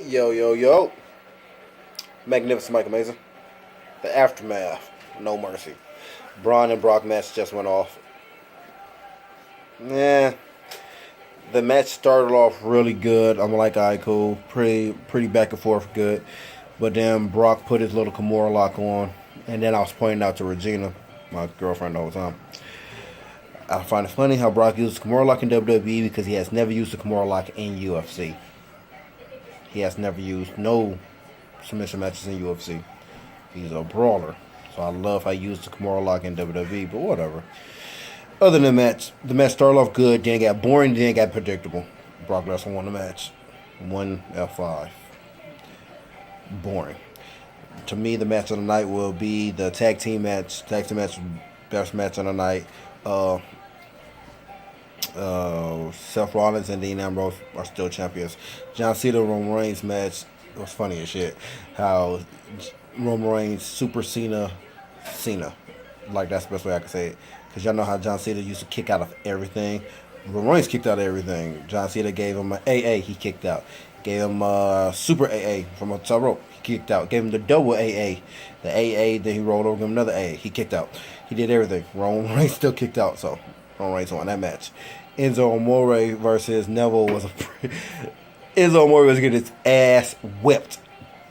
Yo, yo, yo. Magnificent Mike Amazing. The aftermath. No mercy. Braun and Brock match just went off. Yeah. The match started off really good. I'm like, alright, cool. Pretty back and forth good. But then Brock put his little Kimura lock on. And then I was pointing out to Regina, my girlfriend the whole time. I find it funny how Brock uses Kimura lock in WWE because he has never used the Kimura lock in UFC. He has never used no submission matches in UFC. He's a brawler. So I love how he used the Kimura lock in WWE, but whatever. Other than the match started off good, then it got boring, then it got predictable. Brock Lesnar won the match. 1 F5. Boring. To me, the match of the night will be the tag team match. Tag team match, best match of the night. Seth Rollins and Dean Ambrose are still champions. John Cena Roman Reigns match was funny as shit. How Roman Reigns Super Cena. Like, that's the best way I can say it. Because y'all know how John Cena used to kick out of everything. Roman Reigns kicked out of everything. John Cena gave him an AA, he kicked out. Gave him a Super AA from a top rope, he kicked out. Gave him the double AA. The AA, then he rolled over, gave him another AA, he kicked out. He did everything. Roman Reigns still kicked out, so Roman Reigns won that match. Enzo Amore versus Neville was Enzo Amore was getting his ass whipped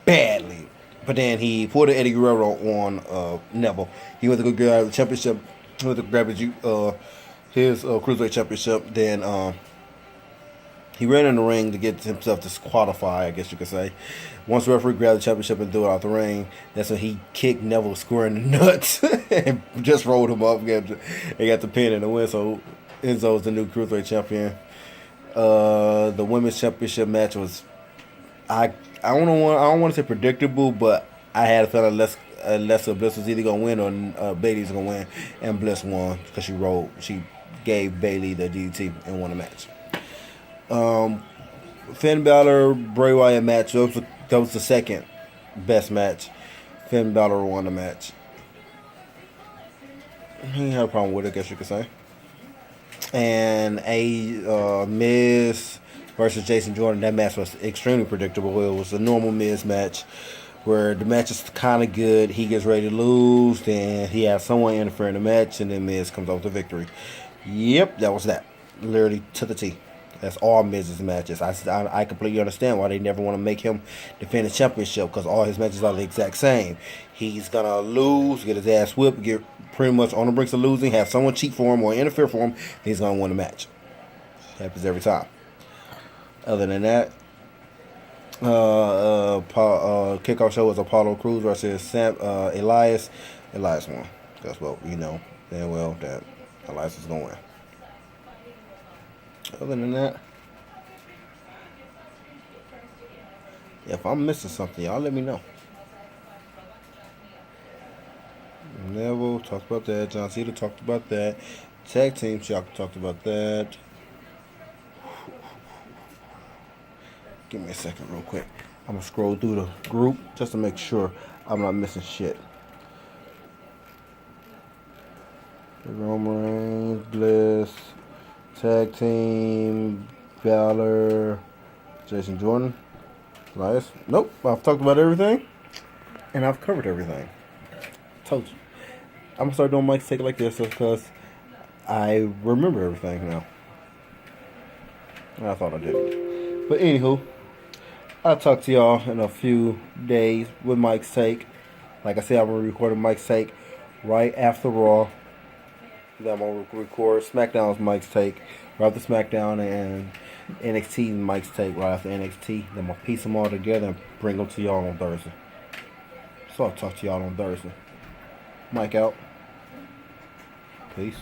badly. But then he pulled an Eddie Guerrero on Neville. He went to go grab the championship. He went to grab his Cruiserweight championship. Then he ran in the ring to get himself disqualified, I guess you could say. Once the referee grabbed the championship and threw it out the ring, that's when he kicked Neville square in the nuts and just rolled him up and got the pin and the win. So Enzo's the new Cruiserweight champion. The women's championship match was, I don't want to say predictable, but I had a feeling Alexa Bliss was either gonna win or Bayley's gonna win, and Bliss won because she gave Bayley the DDT and won the match. Finn Balor Bray Wyatt match, that was the second best match. Finn Balor won the match. He had a problem with it, I guess you could say. And Miz versus Jason Jordan, that match was extremely predictable. It was a normal Miz match where the match is kind of good. He gets ready to lose, then he has someone interfere in the match, and then Miz comes out with the victory. Yep, that was that. Literally to the T. That's all Miz's matches. I completely understand why they never want to make him defend the championship, because all his matches are the exact same. He's going to lose, get his ass whipped, get pretty much on the brinks of losing, have someone cheat for him or interfere for him, then he's going to win the match. Happens every time. Other than that, kickoff show was Apollo Crews versus Elias. Elias won. That's what we know damn well, that Elias is going to win. Other than that, if I'm missing something, y'all let me know. Neville talked about that. John Cena talked about that. Tag team Shock talked about that. Give me a second real quick. I'm going to scroll through the group just to make sure I'm not missing shit. Roman Reigns, Bliss, Tag Team, Balor, Jason Jordan, Elias. Nope, I've talked about everything, and I've covered everything. Told you. I'm going to start doing Mike's Take like this because I remember everything now. I thought I did. But anywho, I'll talk to y'all in a few days with Mike's Take. Like I said, I'm going to record Mike's Take right after Raw. Then I'm going to record SmackDown's Mike's Take right after SmackDown, and NXT Mike's Take right after NXT. Then I'm going to piece them all together and bring them to y'all on Thursday. So I'll talk to y'all on Thursday. Mike out. Peace.